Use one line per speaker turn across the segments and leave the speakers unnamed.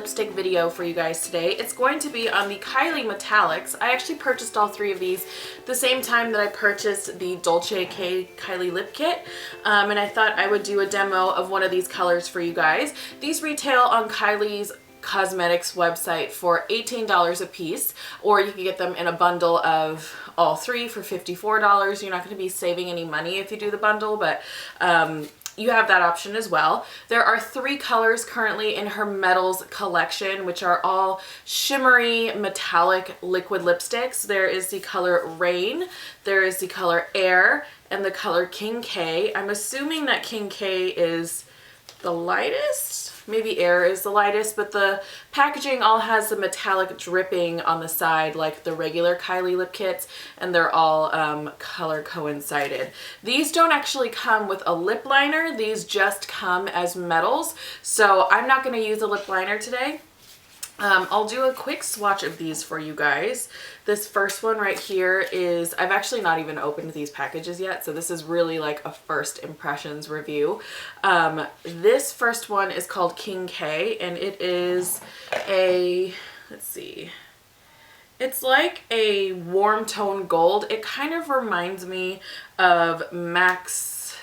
lipstick video for you guys today. It's going to be on the Kylie Metallics. I actually purchased all three of these the same time that I purchased the Dolce K Kylie lip kit, and I thought I would do a demo of one of these colors for you guys. These retail on Kylie's Cosmetics website for $18 a piece, or you can get them in a bundle of all three for $54. You're not going to be saving any money if you do the bundle, but you have that option as well. There are three colors currently in her Metals collection, which are all shimmery metallic liquid lipsticks. There is the color Rain, there is the color Air, and the color King K. I'm assuming that King K is the lightest. Maybe Air is the lightest, but the packaging all has the metallic dripping on the side like the regular Kylie lip kits, and they're all color coincided. These don't actually come with a lip liner. These just come as metals, so I'm not going to use a lip liner today. I'll do a quick swatch of these for you guys. This first one right here is, I've actually not even opened these packages yet, so this is really like a first impressions review. This first one is called King K, and it is a, let's see, it's like a warm tone gold. It kind of reminds me of MAC's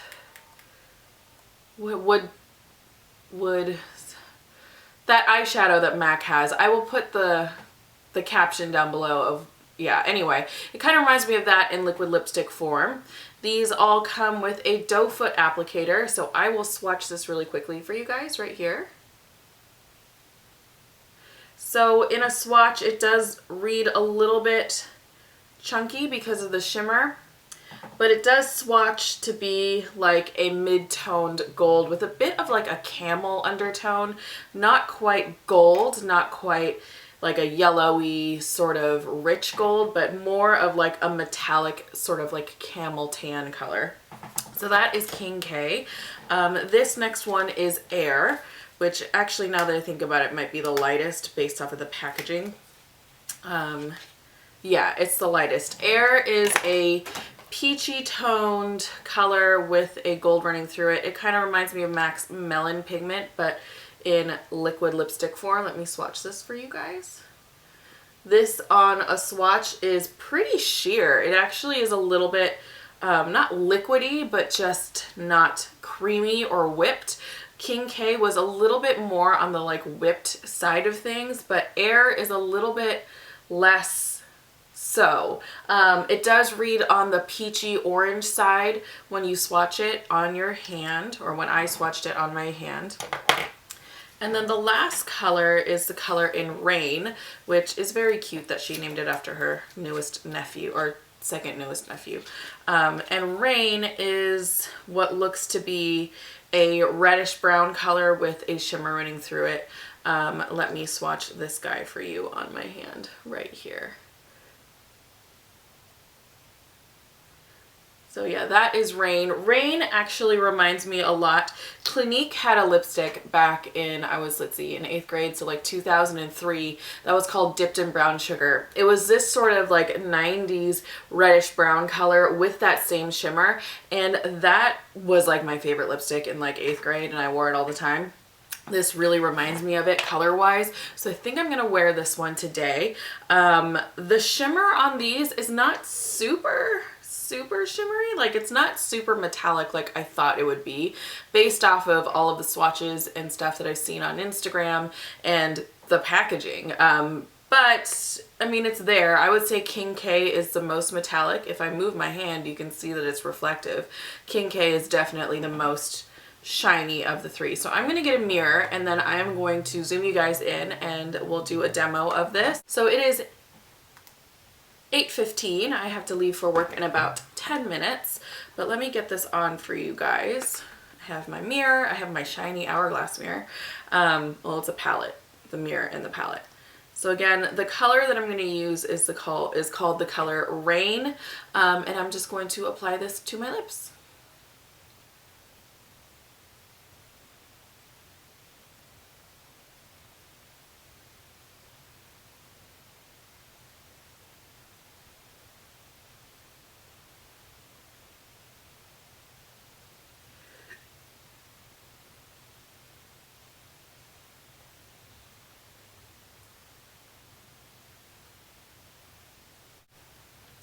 would that eyeshadow that MAC has. I will put the caption down below of, yeah, anyway. It kind of reminds me of that in liquid lipstick form. These all come with a doe foot applicator, so I will swatch this really quickly for you guys right here. So in a swatch, it does read a little bit chunky because of the shimmer, but it does swatch to be like a mid-toned gold with a bit of like a camel undertone. Not quite gold, not quite like a yellowy sort of rich gold, but more of like a metallic sort of like camel tan color. So that is King K. This next one is Air, which actually, now that I think about it, might be the lightest based off of the packaging. Yeah, it's the lightest. Air is a peachy toned color with a gold running through it. It kind of reminds me of MAC's Melon Pigment, but in liquid lipstick form. Let me swatch this for you guys. This on a swatch is pretty sheer. It actually is a little bit, not liquidy, but just not creamy or whipped. King K was a little bit more on the like whipped side of things, but Air is a little bit less so. It does read on the peachy orange side when you swatch it on your hand, or when I swatched it on my hand. And then the last color is the color in Rain, which is very cute that she named it after her newest nephew, or second newest nephew. And Rain is what looks to be a reddish brown color with a shimmer running through it. Let me swatch this guy for you on my hand right here. So yeah, that is Rain. Rain actually reminds me a lot. Clinique had a lipstick back in, I was, let's see, in 8th grade, so like 2003, that was called Dipped in Brown Sugar. It was this sort of like 90s reddish brown color with that same shimmer, and that was like my favorite lipstick in like 8th grade, and I wore it all the time. This really reminds me of it color-wise, so I think I'm going to wear this one today. The shimmer on these is not super shimmery. Like, it's not super metallic like I thought it would be based off of all of the swatches and stuff that I've seen on Instagram and the packaging. But I mean, it's there. I would say King K is the most metallic. If I move my hand, you can see that it's reflective. King K is definitely the most shiny of the three. So I'm going to get a mirror, and then I am going to zoom you guys in and we'll do a demo of this. So it is 8:15. I have to leave for work in about 10 minutes, but let me get this on for you guys. I have my mirror, I have my shiny hourglass mirror. Well, it's a palette, the mirror and the palette. So again, the color that I'm going to use is called the color Rain, and I'm just going to apply this to my lips.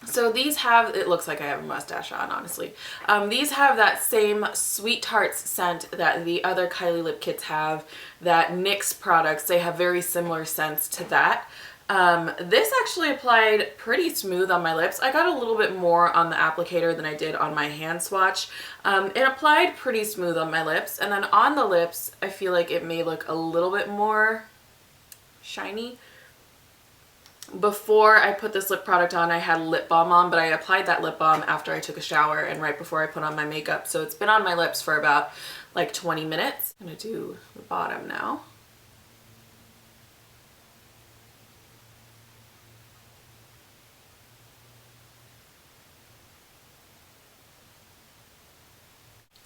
So these have, it looks like I have a mustache on, honestly. These have that same Sweet Tarts scent that the other Kylie lip kits have, that NYX products, they have very similar scents to that. This actually applied pretty smooth on my lips. I got a little bit more on the applicator than I did on my hand swatch. It applied pretty smooth on my lips, and then on the lips, I feel like it may look a little bit more shiny. Before I put this lip product on, I had lip balm on, but I applied that lip balm after I took a shower and right before I put on my makeup. So it's been on my lips for about like 20 minutes. I'm gonna do the bottom now.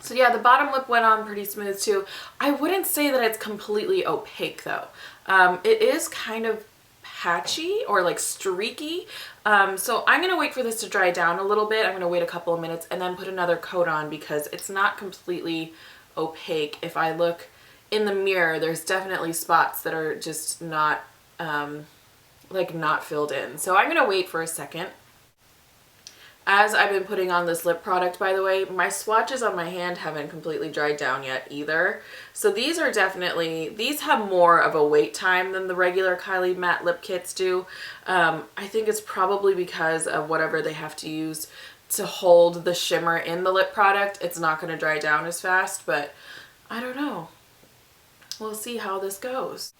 So yeah, the bottom lip went on pretty smooth too. I wouldn't say that it's completely opaque though. It is kind of patchy or like streaky. So I'm gonna wait for this to dry down a little bit. I'm gonna wait a couple of minutes and then put another coat on because it's not completely opaque. If I look in the mirror, there's definitely spots that are just not like not filled in. So I'm gonna wait for a second. As I've been putting on this lip product, by the way, my swatches on my hand haven't completely dried down yet either. So these are definitely, these have more of a wait time than the regular Kylie matte lip kits do. I think it's probably because of whatever they have to use to hold the shimmer in the lip product. It's not going to dry down as fast, but I don't know. We'll see how this goes.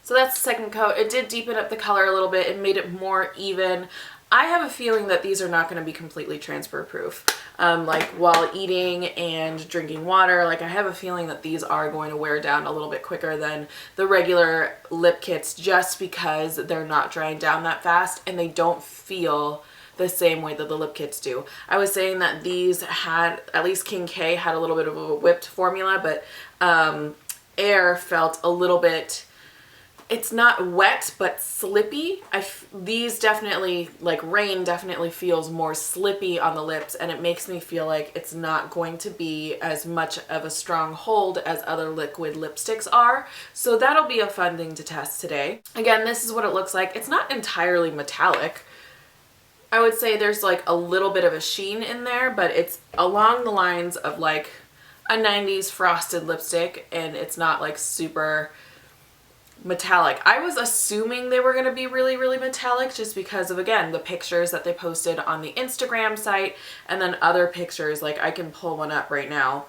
So that's the second coat. It did deepen up the color a little bit. It made it more even. I have a feeling that these are not going to be completely transfer proof. Like while eating and drinking water, like I have a feeling that these are going to wear down a little bit quicker than the regular lip kits just because they're not drying down that fast and they don't feel the same way that the lip kits do. I was saying that these had, at least King K had a little bit of a whipped formula, but Air felt a little bit, it's not wet, but slippy. These definitely, like Rain definitely feels more slippy on the lips, and it makes me feel like it's not going to be as much of a strong hold as other liquid lipsticks are. So that'll be a fun thing to test today. Again, this is what it looks like. It's not entirely metallic. I would say there's like a little bit of a sheen in there, but it's along the lines of like a 90s frosted lipstick, and it's not like super metallic. I was assuming they were going to be really, really metallic just because of, again, the pictures that they posted on the Instagram site, and then other pictures, like I can pull one up right now.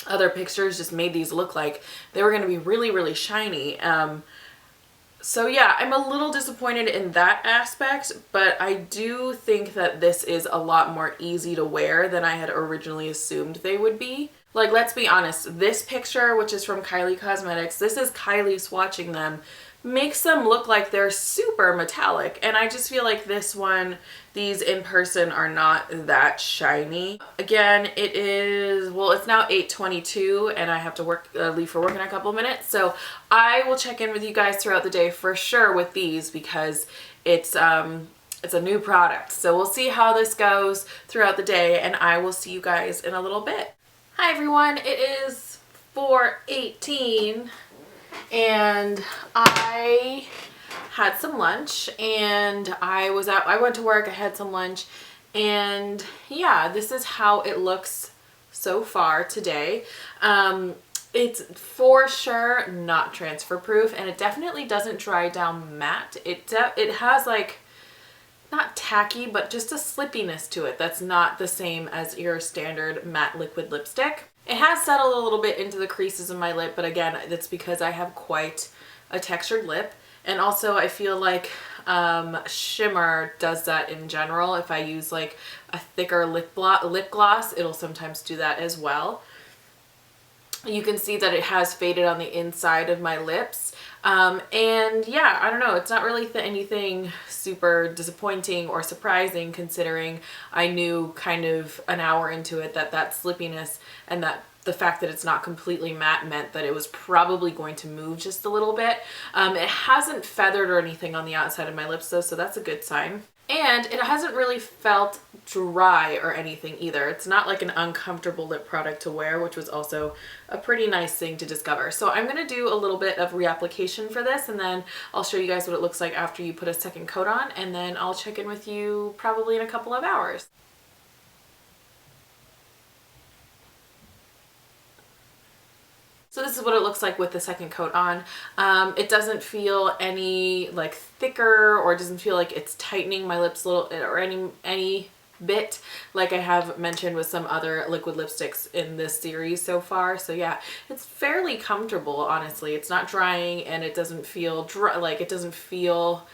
Other pictures just made these look like they were going to be really, really shiny. So yeah, I'm a little disappointed in that aspect, but I do think that this is a lot more easy to wear than I had originally assumed they would be. Like, let's be honest, this picture, which is from Kylie Cosmetics, this is Kylie swatching them, makes them look like they're super metallic. And I just feel like this one, these in person are not that shiny. Again, it is, well, it's now 8:22 and I have to leave for work in a couple of minutes. So I will check in with you guys throughout the day for sure with these because it's a new product. So we'll see how this goes throughout the day, and I will see you guys in a little bit. Hi everyone, it is 4:18 and I had some lunch and I went to work, I had some lunch, and yeah, this is how it looks so far today. It's for sure not transfer proof, and it definitely doesn't dry down matte. It has like, not tacky, but just a slippiness to it that's not the same as your standard matte liquid lipstick. It has settled a little bit into the creases of my lip, but again, that's because I have quite a textured lip. And also I feel like shimmer does that in general. If I use like a thicker lip gloss, it'll sometimes do that as well. You can see that it has faded on the inside of my lips. And yeah, I don't know, it's not really anything super disappointing or surprising considering I knew kind of an hour into it that that slippiness and that the fact that it's not completely matte meant that it was probably going to move just a little bit. It hasn't feathered or anything on the outside of my lips though, so that's a good sign. And it hasn't really felt dry or anything either. It's not like an uncomfortable lip product to wear, which was also a pretty nice thing to discover. So I'm going to do a little bit of reapplication for this, and then I'll show you guys what it looks like after you put a second coat on, and then I'll check in with you probably in a couple of hours. So this is what it looks like with the second coat on. It doesn't feel any like thicker, or doesn't feel like it's tightening my lips a little, or any bit like I have mentioned with some other liquid lipsticks in this series so far. So yeah, it's fairly comfortable, honestly. It's not drying, and it doesn't feel dry, like it doesn't feel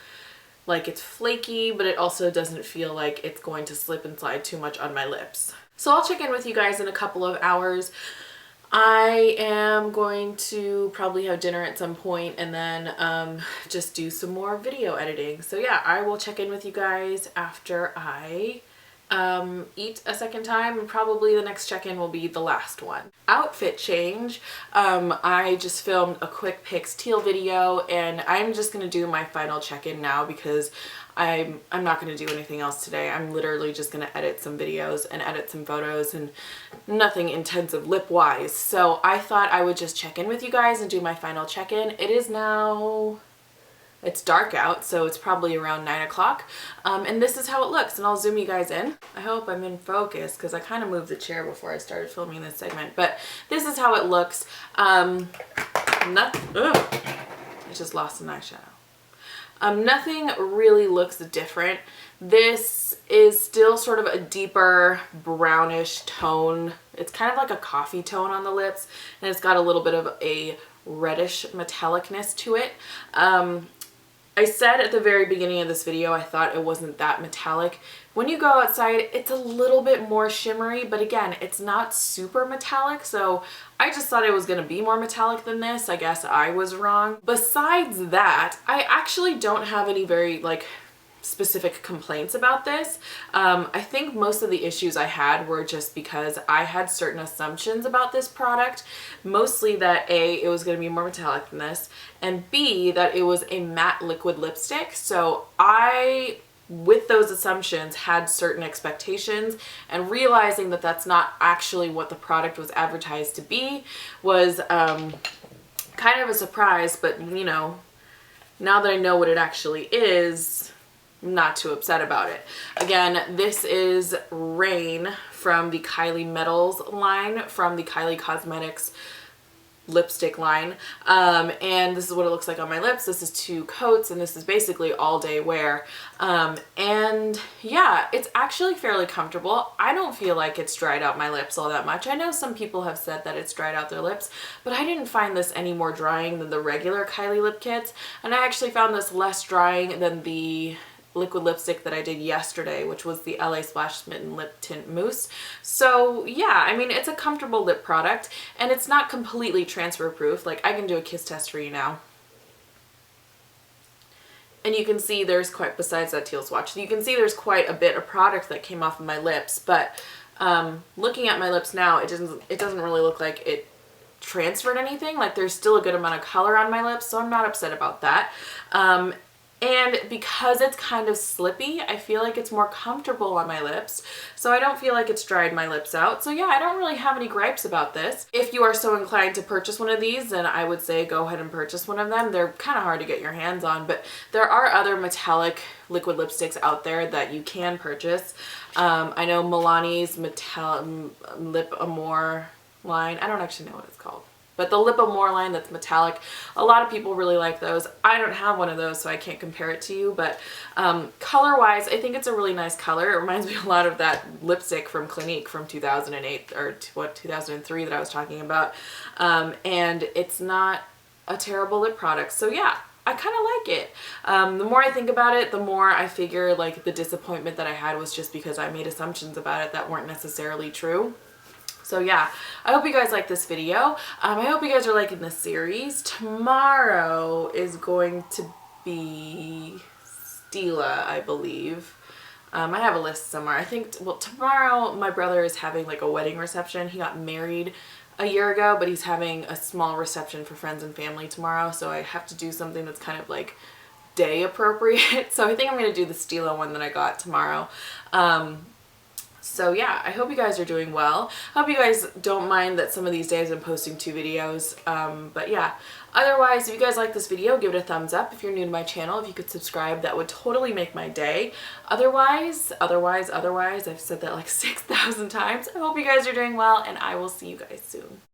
like it's flaky, but it also doesn't feel like it's going to slip and slide too much on my lips. So I'll check in with you guys in a couple of hours. I am going to probably have dinner at some point, and then just do some more video editing. So yeah, I will check in with you guys after I eat a second time, and probably the next check-in will be the last one. Outfit change. I just filmed a quick pics Teal video, and I'm just gonna do my final check-in now because I'm not going to do anything else today. I'm literally just going to edit some videos and edit some photos, and nothing intensive lip wise. So I thought I would just check in with you guys and do my final check-in. It is now, it's dark out, so it's probably around 9 o'clock. And this is how it looks, and I'll zoom you guys in. I hope I'm in focus because I kind of moved the chair before I started filming this segment, but this is how it looks. I just lost an eyeshadow. Nothing really looks different. This is still sort of a deeper brownish tone. It's kind of like a coffee tone on the lips, and it's got a little bit of a reddish metallicness to it. I said at the very beginning of this video I thought it wasn't that metallic. When you go outside, it's a little bit more shimmery, but again, it's not super metallic, so I just thought it was going to be more metallic than this. I guess I was wrong. Besides that, I actually don't have any very like specific complaints about this. I think most of the issues I had were just because I had certain assumptions about this product, mostly that A, it was going to be more metallic than this, and B, that it was a matte liquid lipstick. So I, with those assumptions, had certain expectations, and realizing that that's not actually what the product was advertised to be was kind of a surprise. But you know, now that I know what it actually is, I'm not too upset about it. Again, this is Rain from the Kylie Metals line, from the Kylie Cosmetics lipstick line, and this is what it looks like on my lips. This is 2 coats, and this is basically all day wear, and yeah, it's actually fairly comfortable. I don't feel like it's dried out my lips all that much. I know some people have said that it's dried out their lips, but I didn't find this any more drying than the regular Kylie lip kits, and I actually found this less drying than the liquid lipstick that I did yesterday, which was the LA Splash Smitten Lip Tint Mousse. So yeah, I mean, it's a comfortable lip product, and it's not completely transfer proof. Like, I can do a kiss test for you now. And you can see there's quite, besides that teal swatch, you can see there's quite a bit of product that came off of my lips, but looking at my lips now, it doesn't really look like it transferred anything. Like, there's still a good amount of color on my lips, so I'm not upset about that. And because it's kind of slippy, I feel like it's more comfortable on my lips, so I don't feel like it's dried my lips out. So yeah, I don't really have any gripes about this. If you are so inclined to purchase one of these, then I would say go ahead and purchase one of them. They're kind of hard to get your hands on, but there are other metallic liquid lipsticks out there that you can purchase. I know Milani's Lip Amore line. I don't actually know what it's called, but the Lip Amore line that's metallic, a lot of people really like those. I don't have one of those, so I can't compare it to you, but color-wise, I think it's a really nice color. It reminds me a lot of that lipstick from Clinique from 2008, or 2003 that I was talking about, and it's not a terrible lip product. So yeah, I kind of like it. The more I think about it, the more I figure like the disappointment that I had was just because I made assumptions about it that weren't necessarily true. So yeah, I hope you guys like this video. I hope you guys are liking this series. Tomorrow is going to be Stila, I believe. I have a list somewhere. I think, well, tomorrow my brother is having like a wedding reception. He got married a year ago, but he's having a small reception for friends and family tomorrow. So I have to do something that's kind of like day appropriate. So I think I'm going to do the Stilo one that I got tomorrow. So yeah, I hope you guys are doing well. I hope you guys don't mind that some of these days I'm posting 2 videos. But yeah, otherwise, if you guys like this video, give it a thumbs up. If you're new to my channel, if you could subscribe, that would totally make my day. Otherwise, I've said that like 6,000 times. I hope you guys are doing well, and I will see you guys soon.